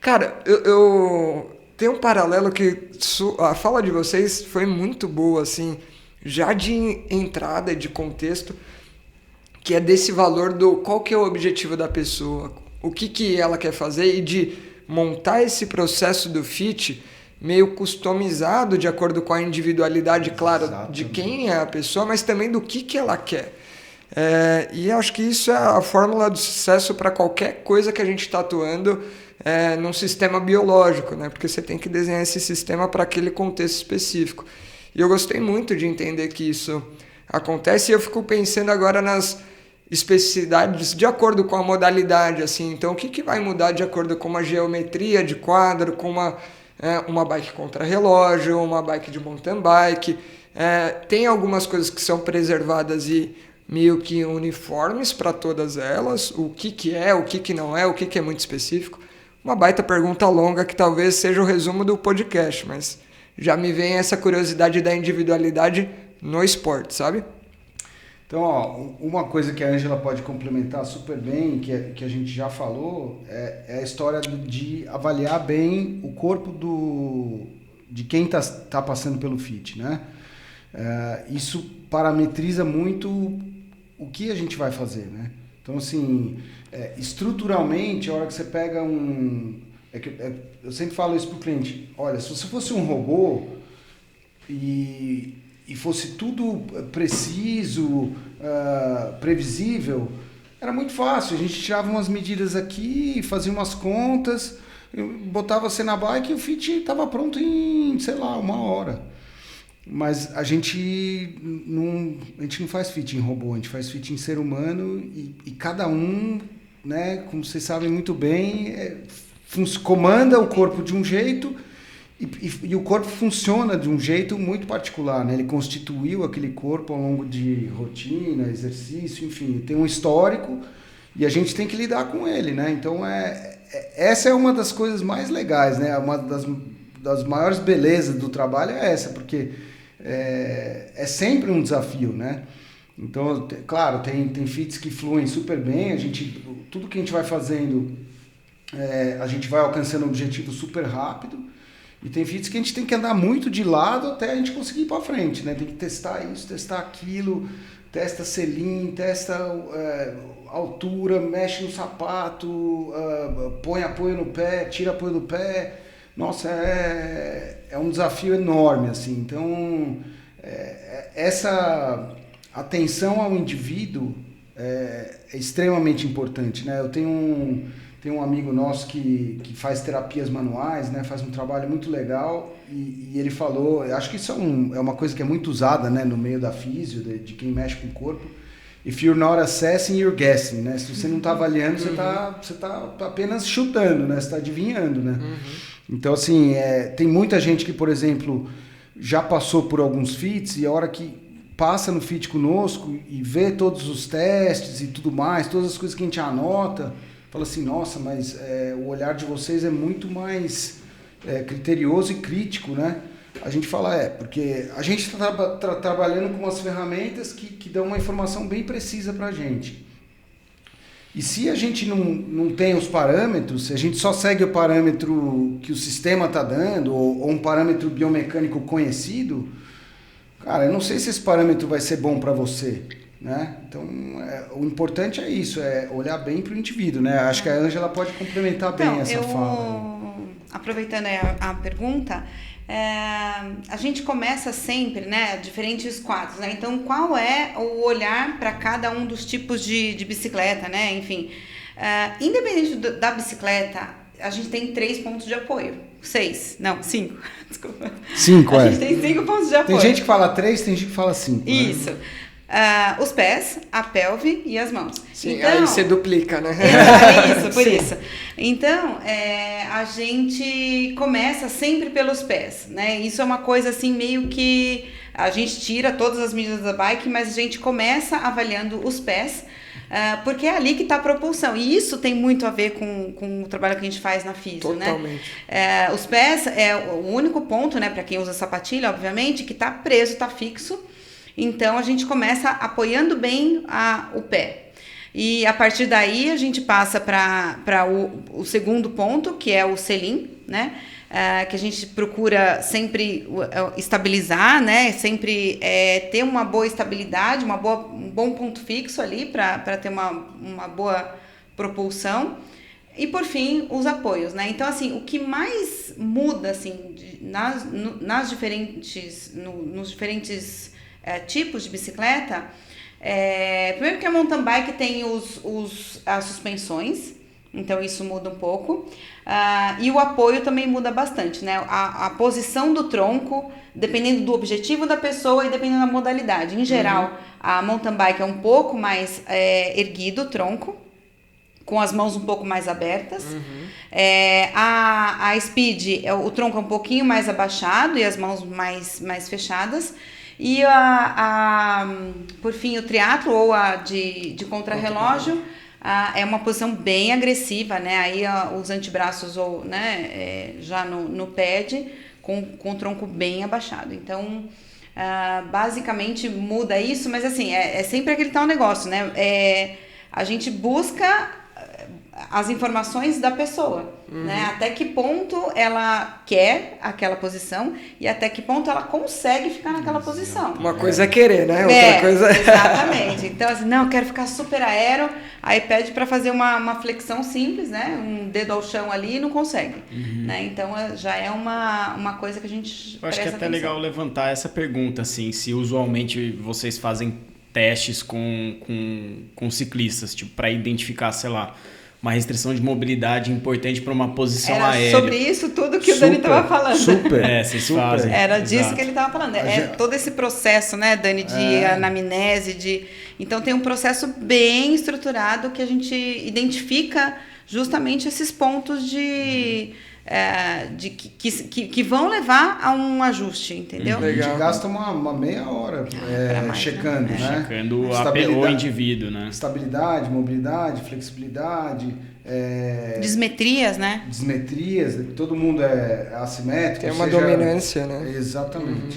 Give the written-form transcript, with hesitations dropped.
Cara, eu tenho um paralelo que a fala de vocês foi muito boa, assim, já de entrada, de contexto, que é desse valor do qual que é o objetivo da pessoa, o que ela quer fazer e de montar esse processo do fit meio customizado de acordo com a individualidade, claro, de quem é a pessoa, mas também do que ela quer. E acho que isso é a fórmula do sucesso para qualquer coisa que a gente está atuando num sistema biológico, né? Porque você tem que desenhar esse sistema para aquele contexto específico. E eu gostei muito de entender que isso acontece, e eu fico pensando agora nas especificidades de acordo com a modalidade, assim. Então, o que vai mudar de acordo com uma geometria de quadro, com uma bike contra-relógio, uma bike de mountain bike. Tem algumas coisas que são preservadas e meio que uniformes para todas elas, o que é, o que não é, o que é muito específico. Uma baita pergunta longa que talvez seja o resumo do podcast, mas já me vem essa curiosidade da individualidade no esporte, sabe? Então, ó, uma coisa que a Ângela pode complementar super bem, que a gente já falou, é a história de avaliar bem o corpo de quem tá passando pelo fit, né? Isso parametriza muito o que a gente vai fazer, né? Então, assim, estruturalmente, a hora que você pega eu sempre falo isso pro cliente, olha, se você fosse um robô e fosse tudo preciso, previsível, era muito fácil. A gente tirava umas medidas aqui, fazia umas contas, botava você na bike e o fit estava pronto em, sei lá, 1 hora. Mas a gente não faz fit em robô, a gente faz fit em ser humano e cada um, né, como vocês sabem muito bem, comanda o corpo de um jeito. E o corpo funciona de um jeito muito particular, né? Ele constituiu aquele corpo ao longo de rotina, exercício, enfim, tem um histórico e a gente tem que lidar com ele, né? Então, essa é uma das coisas mais legais, né? Uma das maiores belezas do trabalho é essa, porque é sempre um desafio, né? Então, claro, tem fits que fluem super bem, tudo que a gente vai fazendo, a gente vai alcançando um objetivo super rápido. E tem fits que a gente tem que andar muito de lado até a gente conseguir ir para frente, né? Tem que testar isso, testar aquilo, testa selim, testa altura, mexe no sapato, põe apoio no pé, tira apoio do pé. Nossa, é um desafio enorme, assim. Então, essa atenção ao indivíduo é extremamente importante, né? Eu tenho um amigo nosso que faz terapias manuais, né? Faz um trabalho muito legal e ele falou, acho que isso é uma coisa que é muito usada, né? No meio da físio, de quem mexe com o corpo. If you're not assessing, you're guessing, né? Se você não está avaliando, você tá apenas chutando, né? Você está adivinhando, né? Então, assim, tem muita gente que, por exemplo, já passou por alguns fits e a hora que passa no fit conosco e vê todos os testes e tudo mais, todas as coisas que a gente anota, fala assim, nossa, mas o olhar de vocês é muito mais criterioso e crítico, né? A gente fala, porque a gente está trabalhando com umas ferramentas que dão uma informação bem precisa para a gente. E se a gente não tem os parâmetros, se a gente só segue o parâmetro que o sistema está dando, ou um parâmetro biomecânico conhecido, cara, eu não sei se esse parâmetro vai ser bom para você, né? Então, o importante é isso, olhar bem para o indivíduo, né? Acho que a Ângela pode complementar bem essa fala. Aproveitando a pergunta, a gente começa sempre, né, diferentes quadros, né? Então, qual é o olhar para cada um dos tipos de bicicleta, né? Enfim, independente da bicicleta, a gente tem 3 pontos de apoio. 5. Desculpa. 5, A gente tem 5 pontos de apoio. Tem gente que fala 3, tem gente que fala 5. Isso. Né? Os pés, a pelve e as mãos. Sim, então, aí você duplica, né? Por isso. Então, a gente começa sempre pelos pés, né? Isso é uma coisa assim, meio que a gente tira todas as medidas da bike, mas a gente começa avaliando os pés, porque é ali que está a propulsão. E isso tem muito a ver com o trabalho que a gente faz na físio, totalmente, né? Os pés é o único ponto, né, para quem usa sapatilha, obviamente, que está preso, está fixo. Então, a gente começa apoiando bem o pé. E a partir daí a gente passa para o segundo ponto, que é o selim, né? Que a gente procura sempre estabilizar, né? Sempre ter uma boa estabilidade, um bom ponto fixo ali para ter uma boa propulsão. E por fim, os apoios, né? Então, assim, o que mais muda, assim, nos diferentes tipos de bicicleta, primeiro que a mountain bike tem as suspensões, então isso muda um pouco, e o apoio também muda bastante, né? A posição do tronco, dependendo do objetivo da pessoa e dependendo da modalidade. Em geral, a mountain bike é um pouco mais erguido o tronco, com as mãos um pouco mais abertas. A speed, o tronco é um pouquinho mais abaixado e as mãos mais fechadas. E por fim, o triatlo ou a de contrarrelógio é uma posição bem agressiva, né? Aí os antebraços ou, né, já no pad com o tronco bem abaixado. Então, basicamente muda isso, mas assim, é sempre aquele tal negócio, né? A gente busca as informações da pessoa, né? Até que ponto ela quer aquela posição e até que ponto ela consegue ficar naquela posição. Uma coisa é querer, né? Outra coisa exatamente. Então, assim, não, eu quero ficar super aero, aí pede para fazer uma flexão simples, né? Um dedo ao chão ali e não consegue, né? Então, já é uma coisa que a gente Eu acho que é até atenção. legal levantar essa pergunta, assim, se usualmente vocês fazem testes com ciclistas, tipo, para identificar, sei lá, uma restrição de mobilidade importante para uma posição aérea. Era sobre isso tudo que o Dani estava falando. Vocês fazem. Era disso Exato. que ele estava falando. Todo esse processo, né, Dani, de anamnese, Então tem um processo bem estruturado que a gente identifica justamente esses pontos que vão levar a um ajuste, entendeu? A gente gasta uma meia hora checando, né? Checando o indivíduo, né? Estabilidade, mobilidade, flexibilidade. Desmetrias, né? Desmetrias, todo mundo é assimétrico. tem uma dominância, né? Exatamente.